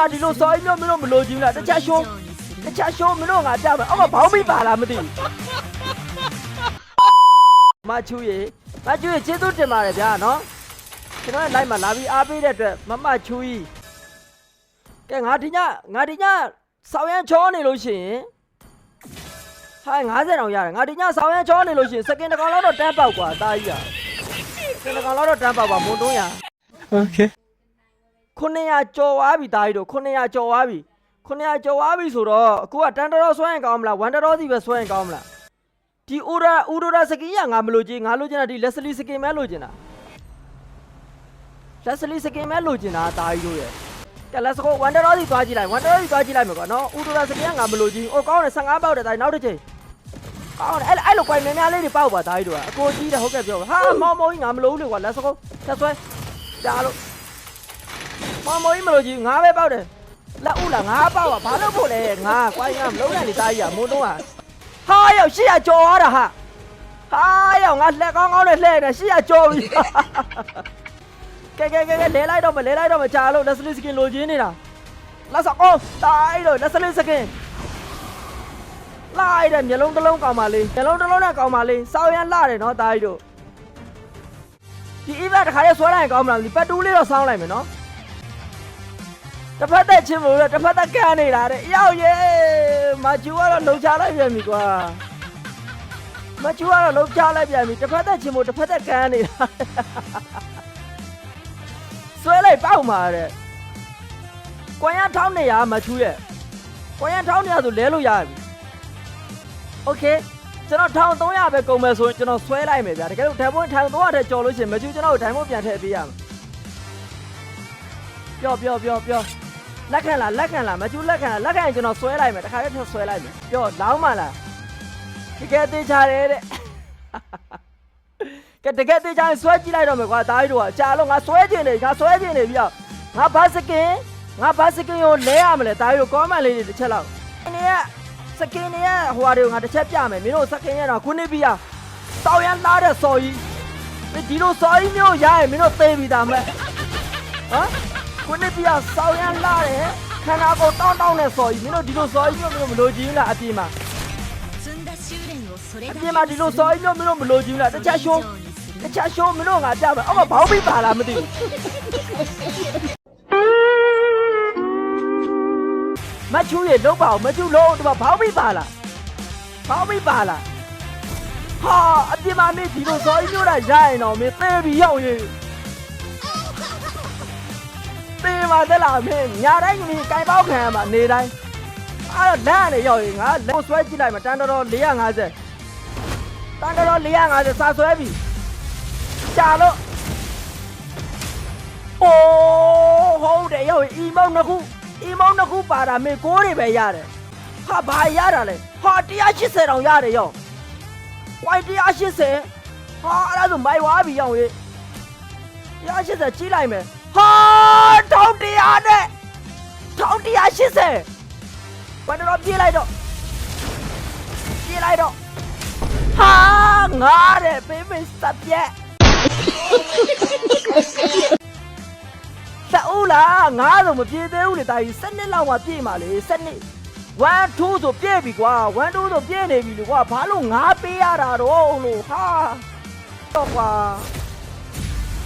မှာဒီလိုစော်ကြီးမျိုးမင်းတို့မလို့ကြည့်လားတခြားရှိုးမင်းတို့ငါပြမယ်အောက်ကဘောင်းမိပါလားမသိဘူးမချူရေကျေးဇူးတင်ပါတယ်ဗျာနော်ကျွန်တော်လိုက်မှာလာပြီးအားပေးတဲ့အတွက်မချူကြီးကဲငါဒီညဆောင်းရမ်းချောနေလို့ရှိရင်ဟိုင်း50တောင်ရတယ်ငါဒီညဆောင်းရမ်းချောနေလို့ရှိရင်စကင်တကောင်လောက်တော့တန်းပေါက်กว่าတာကြီးอ่ะစကင်တကောင်လောက်တော့တန်းပေါက်ပါမွန်300 Okay 900ကျော်သွားပြီတာကြီးတို့900ကျော်သွားပြီဆိုတော့အခုကတန်တော်ဆွဲရင်ကောင်းမလားဝန်တော်စီပဲဆွဲရင်ကောင်းမလားဒီဥဒရာစကင်ကငါမလို့ကြီးငါလို့ချင်တာဒီလက်စလီစကင်မဲလို့ချင်တာလက်စလီစကင်မဲလို့ချင်တာတာကြီးတို့ရဲ့ကဲ let's go ဝန်တော်စီသွားကြည့်လိုက်မယ်ကွာနော်ဥဒရာစကင်ကငါမလို့ကြီးအိုကောင်းတယ်15ပေါက်တယ်တာကြီးနောက်တစ်ချိန်ကောင်းတယ်အဲ့လိုကွိုင်များလေးတွေပေါက်ပါတာကြီးတို့ကအကိုကြီးတယ်ဟုတ်ကဲ့ပြောဟာမောင်ကြီးငါမလို့ဘူးလေကွာ let's go ဆက်ဆွဲကြားလို့မောင်ကြီးမလို့ကြီးငါပဲပေါက်တယ်လက်ဥလားငါပေါက်ပါဘာလို့ဖို့လဲငါကွိုင်းငါမလုံးနဲ့နေတာကြီးကမုံတော့ဟာရောက်800ကျော်သွားတာဟာရောက်ငါလက်ကောင်းနဲ့လှဲ့နေ800ကျော်ပြီကဲလဲလိုက်တော့မကြာလို့လက်စလီစကင်လိုချင်နေတာလက်စကောတိုင်းတော့လက်စလီစကင်လိုက်တယ်မျက်လုံးတစ်လုံးကောင်းပါလေနဲ့ကောင်းပါလေစောင်းရမ်းလာတယ်နော်တိုင်းတို့ဒီ event တစ်ခါလေးဆွဲလိုက်ရင်ကောင်းမလားဒီပတ်တူးလေးတော့စောင်းလိုက်မယ်နော်တစ်ဖက်သက်ချင်းမို့လို့တစ်ဖက်သက်ကန်နေတာတဲ့ရောက်ရဲမကျူကတော့လှုပ်ရှားလိုက်ပြန်ပြီကွာတစ်ဖက်သက်ချင်းမို့တစ်ဖက်သက်ကန်နေတာဆွဲလိုက်ပေါက်မှာတဲ့ကွန်ရ1200မချူရဲ့ကွန်ရ1200ဆိုလဲလို့ရပြီโอเคကျွန်တော်1300ပဲကုန်မယ်ဆိုရင်ကျွန်တော်ဆွဲလိုက်မယ်ဗျာတကယ်လို့ဒိုင်မွန်1300ထဲကျော်လို့ရှိရင်မချူကျွန်တော်ဒိုင်မွန်ပြန်ထည့်ပေးရမယ်ပြောလက်ခံလားမကျူးလက်ခံရင်ကျွန်တော်ဆွဲလိုက်မယ်တခါတည်းထဆွဲလိုက်မယ်ပြောလောင်းမလားတကယ်သေးချတယ်တဲ့ကဲတကယ်သေးချရင်ဆွဲကြည့်လိုက်တော့မယ်ကွာတားကြီးတို့ကကြာလို့ငါဆွဲကျင်နေပြီငါဘာစကင်ကိုလဲရမလဲတားကြီးတို့ကောမန့်လေးတွေတစ်ချက်လောက်စကင်တွေကဟိုဟာတွေကိုငါတစ်ချက်ပြမယ်မင်းတို့စကင်ရတော့ခုနှစ်ပြီးအောင်တောင်ရမ်းလာတဲ့စော်ကြီးဒီလိုစော်ကြီးမျိုးရရင်မင်းတို့သေပြီသားမဲ့ဟမ်ခုနှစ်ပြဆောင်းရမ်းလာတယ်ခန္ဓာကိုယ်တောင်းနဲ့စော်ကြီးမင်းတို့ဒီလိုစော်ကြီးမျိုးမလို့ကြည့်လားအပြင်မှာဒီလိုစော်ကြီးမျိုးမလို့ကြည့်လားတခြားရှိုးမင်းတို့ငါပြမယ်အောက်ကဘောင်းမိပါလားမသိဘူးမချူးရေလုံးပါအောင်မချူးလုံးဒီမှာဘောင်းမိပါလားဟာအပြင်မှာမင်းဒီလိုစော်ကြီးမျိုးလာရရင်တော့မင်းသေပြီးရောက်ရေသေးပါသလားမင်းညာတိုင်းကြီးကြိုင်ပေါက်ခံရမှာနေတိုင်းအဲ့တော့လမ်းကနေရောက်ရင်ငါလက်ဆွဲကြည့်လိုက်မှာတန်တော်450စာဆွဲပြီကြာလို့အိုးဟုတ်တယ်ရောက်ရင်အီမောင်းနှစ်ခုပါတာမင်းကိုးတွေပဲရတယ်ဟာဘာရတာလဲဟာ180တောင်ရတယ်ရောက်ဝိုင်း180ဟာအဲ့ဒါဆိုမိုက်ဝါပြီရောက်ရင်180ကြီးလိုက်မယ်ဟာ1100နဲ့1180ဘာတော့ပြေးလိုက်တော့ဟာငါတဲ့ပေးမစပ်ပြက်တူလားငါဆိုမပြေးသေးဘူးလေတာကြီး7နှစ်လောက်မှပြေးမှာလေ7နှစ်1 2ဆိုပြေးပြီကွာ1 2ဆိုပြေးနေပြီလေကွာဘာလို့ငါပေးရတာတော့လို့ဟာတော့ကွာ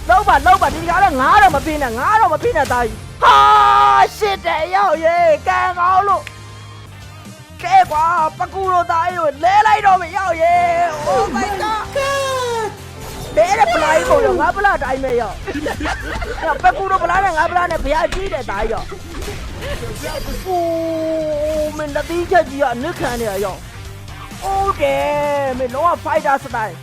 လောက်ပါဒီကားတော့ငါတော့မပြင်းနဲ့တာကြီးဟာရှစ်တယ်ရောက်ရေကံကောင်းလို့ကဲကွာပကူတော့တာကြီးကိုလဲလိုက်တော့မရောက်ရေ Oh my god ဘယ်ပလိုက်ကိုရောငါပလာတိုင်းမဲ့ရောက်ပကူတော့ပလာနဲ့ငါပလာနဲ့ဘုရားကြီးတယ်တာကြီးရောက်โอ้မင်းလက်သေးချက်ကြီးကနစ်ခံနေရရောက်ဟုတ်တယ်မင်းလောက fighter style